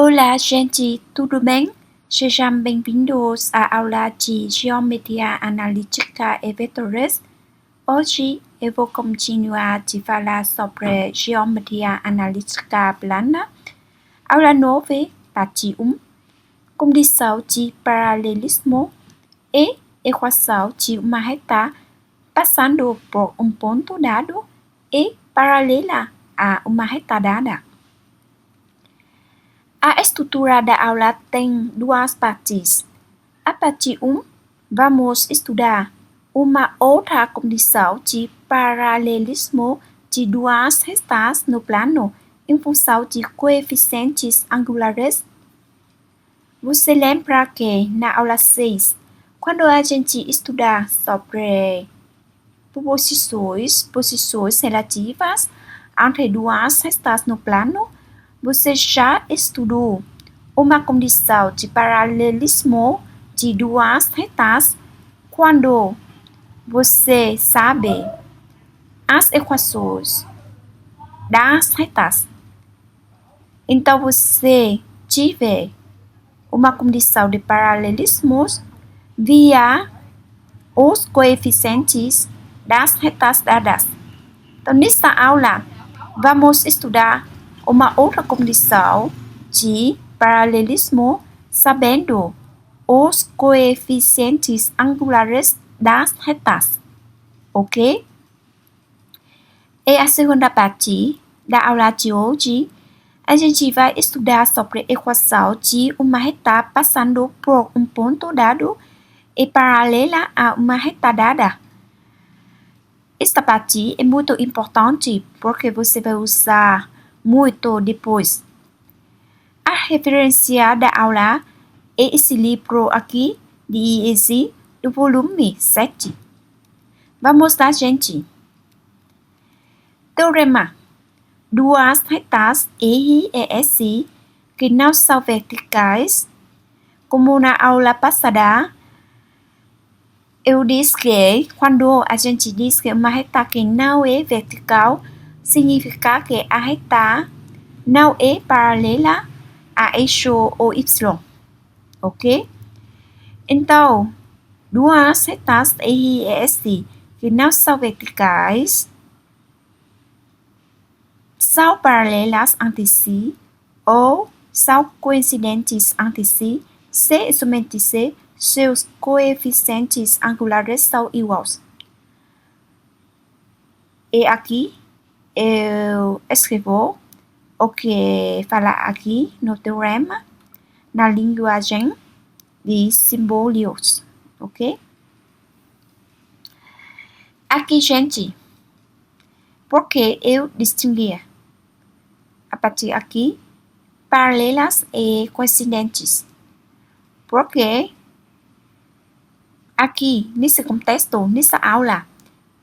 Olá, gente, tudo bem? Sejam bem-vindos à aula de Geometria Analítica e Vetores. Hoje eu vou continuar de falar sobre Geometria Analítica Plana. Aula 9, parte 1. Condição de paralelismo e equação de uma reta passando por um ponto dado e paralela a uma reta dada. A estrutura da aula tem duas partes. A parte 1, vamos estudar uma outra condição de paralelismo de duas retas no plano em função de coeficientes angulares. Você lembra que na aula 6, quando a gente estuda sobre posições relativas entre duas retas no plano, você já estudou uma condição de paralelismo de duas retas quando você sabe as equações das retas. Então, você tiver uma condição de paralelismo via os coeficientes das retas dadas. Então, nessa aula, vamos estudar uma outra condição de paralelismo sabendo os coeficientes angulares das retas, ok? E a segunda parte da aula de hoje, a gente vai estudar sobre a equação de uma reta passando por um ponto dado e paralela a uma reta dada. Esta parte é muito importante porque você vai usar muito depois. A referência da aula é esse livro aqui de IES do volume 7. Vamos lá, gente. Teorema. Duas retas R e S que não são verticais, como na aula passada, eu disse que quando a gente diz que uma reta que não é vertical, significa que a reta não é paralela a eixo OY, ok? Então, duas retas R e S que não são verticais são paralelas entre si ou são coincidentes entre si se e somente se seus coeficientes angulares são iguais. E aqui eu escrevo o que fala aqui no teorema, na linguagem de símbolos, ok? Aqui, gente, porque eu distinguir a partir aqui paralelas e coincidentes? Porque aqui, nesse contexto, nessa aula,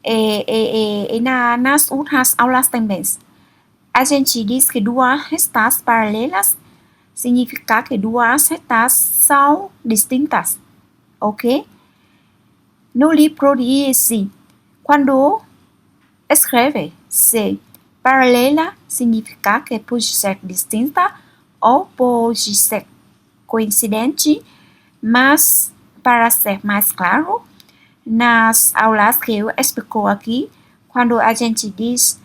e nas outras aulas também, a gente diz que duas retas paralelas significa que duas retas são distintas, ok? No livro diz, quando escreve se paralela significa que pode ser distinta ou pode ser coincidente, mas para ser mais claro, nas aulas que eu explico aqui, quando a gente diz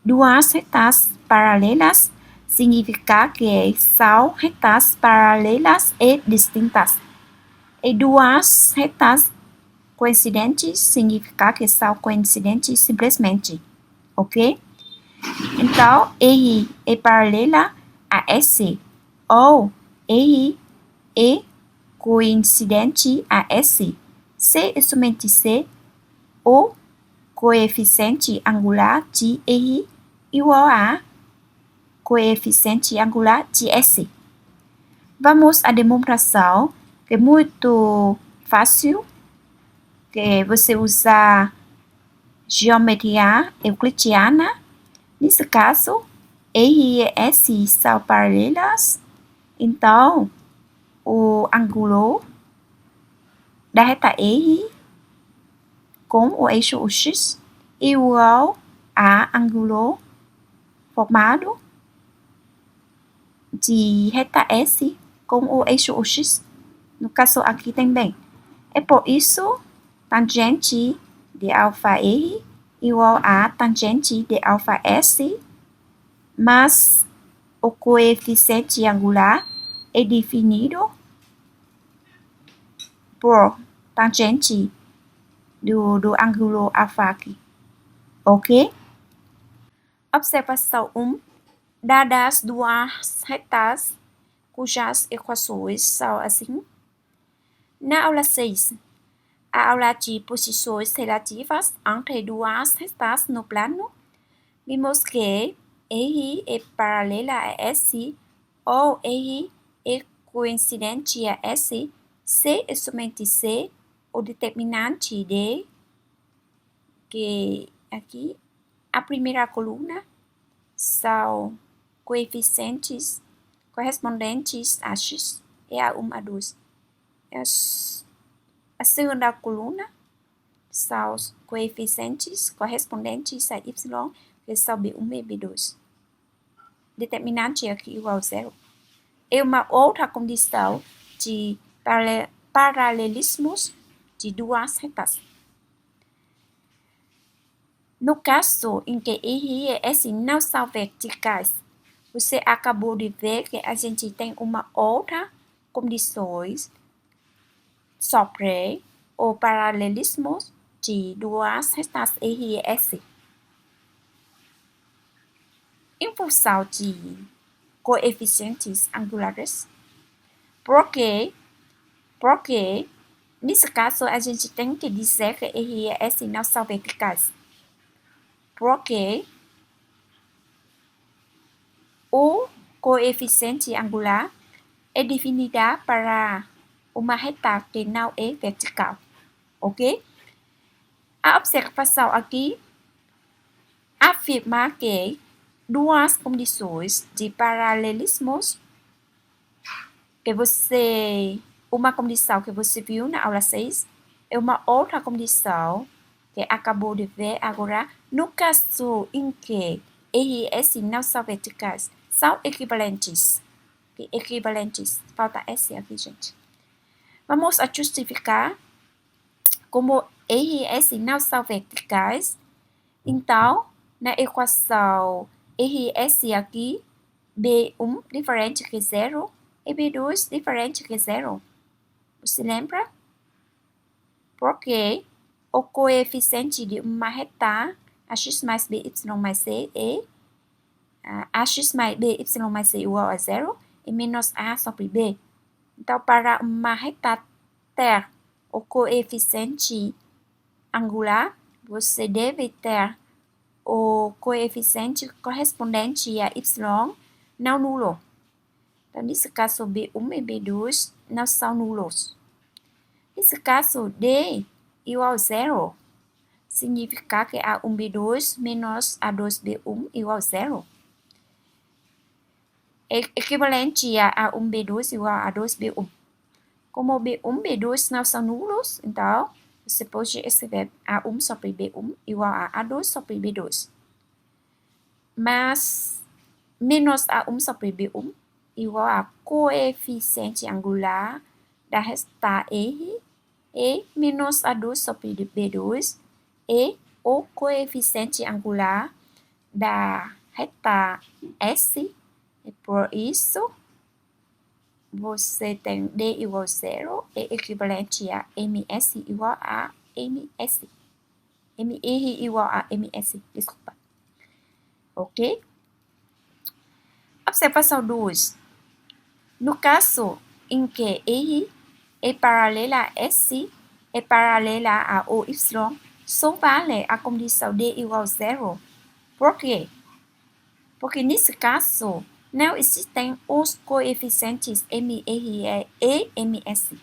duas retas paralelas, significa que são retas paralelas e distintas. E duas retas coincidentes significa que são coincidentes simplesmente, ok? Então, R é paralela a S, ou R é coincidente a S, se e somente se o coeficiente angular de R igual a coeficiente angular de S. Vamos à demonstração, que é muito fácil, que você usa geometria euclidiana. Nesse caso, R e S são paralelas, então o ângulo da reta R com o eixo X igual a ângulo formado de reta S com o eixo X. No caso aqui também. É por isso, tangente de alfa R igual a tangente de alfa S, mas o coeficiente angular é definido por tangente do ângulo alfa aqui. Ok? Observação 1. Dadas duas retas cujas equações são assim. Na aula 6, a aula de posições relativas entre duas retas no plano, vimos que R é paralela a S ou R é coincidente a S se e somente se o determinante de que aqui a primeira coluna são coeficientes correspondentes a X e a 1 a 2. A segunda coluna são os coeficientes correspondentes a Y, que são B1 e B2. Determinante aqui igual a 0. É uma outra condição de paralelismos de duas retas. No caso em que R e S não são verticais, você acabou de ver que a gente tem uma outra condição sobre o paralelismo de duas retas R e S. Em função de coeficientes angulares, porque nesse caso a gente tem que dizer que R e S não são verticais. Porque o coeficiente angular é definida para uma reta que não é vertical. Ok? A observação aqui afirma que duas condições de paralelismos uma condição que você viu na aula 6 é uma outra condição que acabou de ver agora. No caso em que R e S não são verticais, são equivalentes. Falta S aqui, gente. Vamos a justificar como R e S não são verticais. Então, na equação R e S aqui, B1 diferente que 0 e B2 diferente que 0. Você lembra? Porque o coeficiente de uma reta ax mais by mais c é ax mais by mais c igual a 0 e menos a sobre b. Então, para uma reta ter o coeficiente angular, você deve ter o coeficiente correspondente a y não nulo. Então, nesse caso, B1 e B2 não são nulos. Nesse caso, D igual a 0, significa que A1, B2 menos A2, B1 igual a 0. É equivalente a A1, B2 igual a A2, B1. Como B1, B2 não são nulos, então, você pode escrever A1 sobre B1 igual a A2 sobre B2. Mas, menos A1 sobre B1 igual a coeficiente angular da reta R e menos A2 sobre B2 e o coeficiente angular da reta S. E por isso, você tem D igual a 0 e equivalente a MS igual a MS. MR igual a MS, desculpa. Ok? Observação 2. No caso em que R é paralela a S e paralela a OY, só vale a condição D igual a 0. Por quê? Porque nesse caso, não existem os coeficientes MR e MS.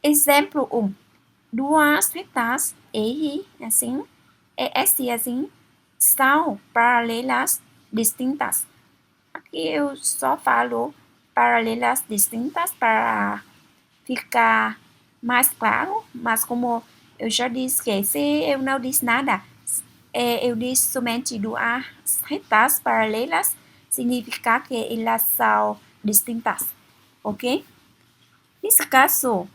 Exemplo 1. Duas retas R assim e S assim são paralelas distintas. Aqui eu só falo paralelas distintas para ficar mais claro, mas como eu já disse que se eu não disse nada, eu disse somente duas retas paralelas, significa que elas são distintas, ok? Nesse caso,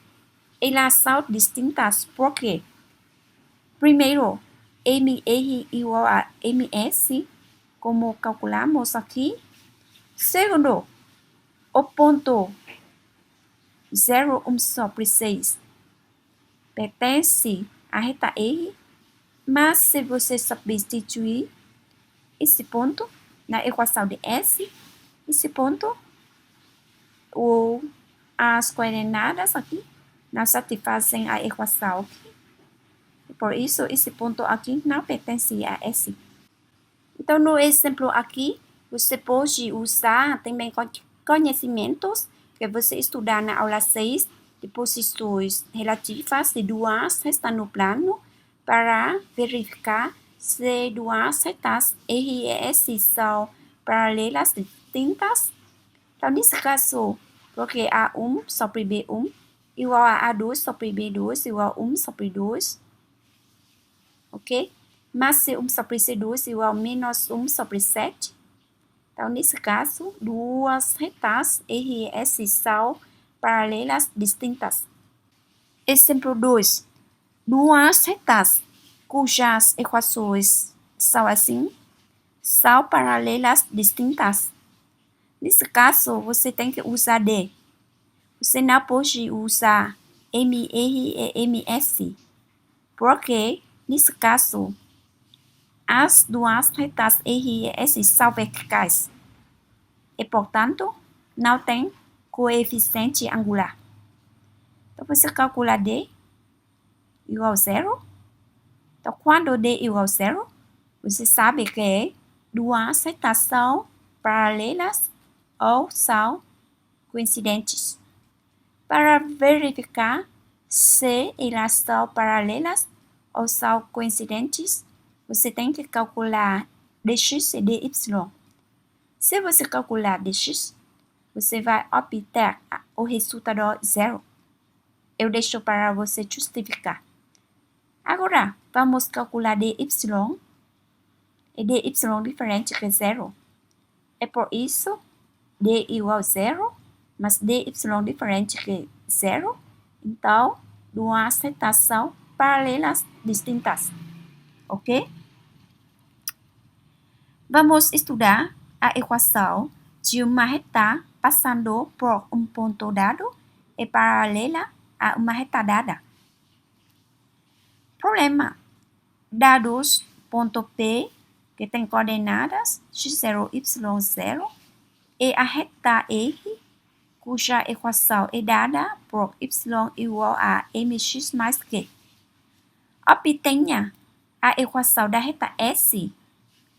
elas são distintas porque, primeiro, MR igual a MS, como calculamos aqui. Segundo, o ponto 0 sobre 6 pertence à reta R, mas se você substituir esse ponto na equação de S, esse ponto, as coordenadas aqui não satisfazem a equação aqui. Por isso, esse ponto aqui não pertence a S. Então, no exemplo aqui, você pode usar também conhecimentos que você estudar na aula 6 de posições relativas de duas restas no plano para verificar se duas retas R e S são paralelas distintas. Então, nesse caso, porque A1 sobre B1 igual a A2 sobre B2 igual a 1 sobre 2, ok? Mas C1 sobre C2 igual a menos 1 sobre 7. Então, nesse caso, duas retas R e S são paralelas distintas. Exemplo 2. Duas retas cujas equações são assim, são paralelas distintas. Nesse caso, você tem que usar D. Você não pode usar MR e MS, porque, nesse caso, as duas retas R e S são verticais e, portanto, não tem coeficiente angular. Então, você calcula D igual a 0. Então, quando D igual a 0, você sabe que duas retas são paralelas ou são coincidentes. Para verificar se elas são paralelas ou são coincidentes, você tem que calcular dx e dy. Se você calcular dx, você vai obter o resultado 0. Eu deixo para você justificar. Agora, vamos calcular dy. E dy diferente que 0. É por isso, d igual a 0, mas dy diferente que 0. Então, duas retas são paralelas distintas. Ok? Vamos estudar a equação de uma reta passando por um ponto dado e paralela a uma reta dada. Problema. Dados ponto P, que tem coordenadas x0, y0, e a reta R, cuja equação é dada por y igual a mx mais q. Obtenha a equação da reta S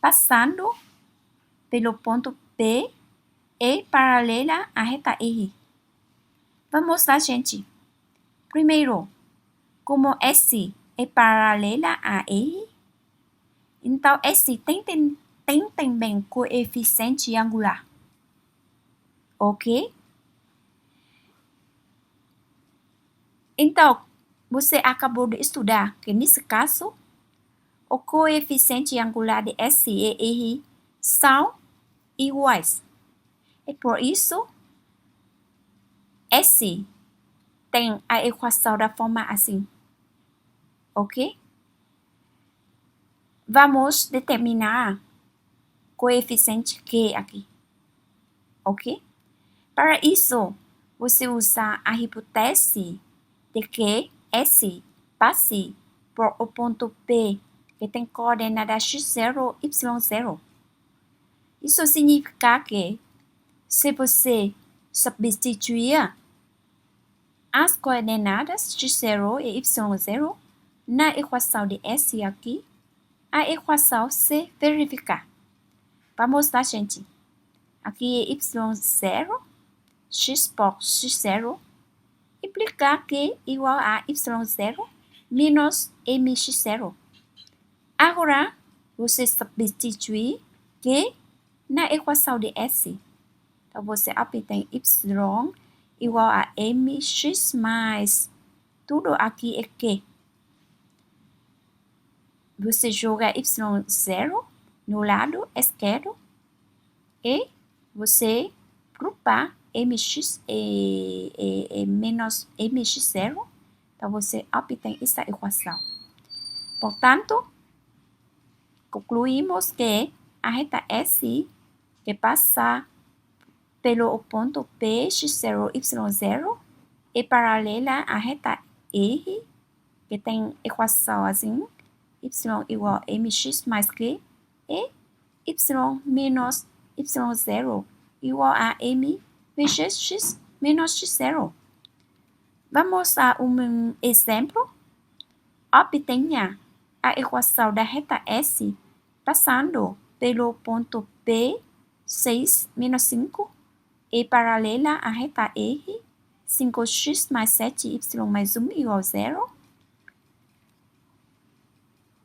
passando pelo ponto P e paralela à reta R. Vamos lá, gente. Primeiro, como S é paralela a R, então S tem também coeficiente angular. Ok? Então, você acabou de estudar que nesse caso, o coeficiente angular de S e R são iguais. E por isso, S tem a equação da forma assim. Ok? Vamos determinar coeficiente Q aqui. Ok? Para isso, você usa a hipótese de que S passe por o ponto P que tem coordenada x0, y0. Isso significa que, se você substituir as coordenadas x0 e y0 na equação de S aqui, a equação se verifica. Vamos lá, gente. Aqui é y0, x por x0, implica que igual a y0 menos mx0. Agora, você substitui Q na equação de S. Então, você obtém y igual a mx mais tudo aqui é Q. Você joga y0 no lado esquerdo E você grupar mx e menos mx0, então você obtém essa equação. Portanto, concluímos que a reta S, que passa pelo ponto P, x0, y0, é paralela à reta R, que tem equação assim, y igual a mx mais q, e y menos y0 igual a m vezes x menos x0. Vamos a um exemplo. Obtenha a equação da reta S passando pelo ponto P, 6 menos 5, é paralela à reta R, 5x mais 7y mais 1 igual a 0.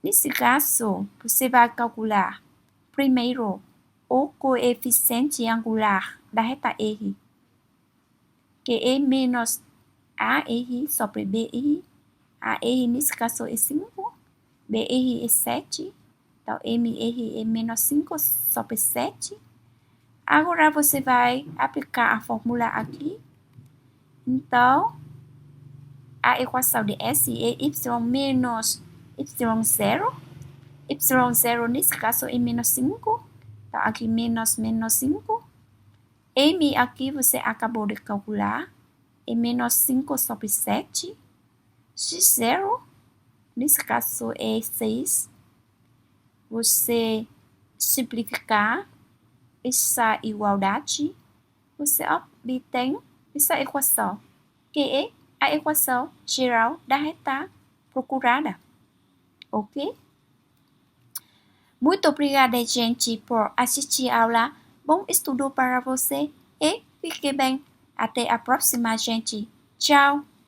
Nesse caso, você vai calcular primeiro o coeficiente angular da reta R, que é menos AR sobre BR. AR nesse caso é 5, BR é 7, então MR é menos 5 sobre 7. Agora você vai aplicar a fórmula aqui. Então, a equação de S é y menos y0. Y0 nesse caso é menos 5. Então, aqui menos 5. M aqui você acabou de calcular. É menos 5 sobre 7. X0, nesse caso é 6. Você simplificar essa igualdade, você obtém essa equação, que é a equação geral da reta procurada. Ok? Muito obrigada, gente, por assistir a aula. Bom estudo para você e fique bem. Até a próxima, gente. Tchau!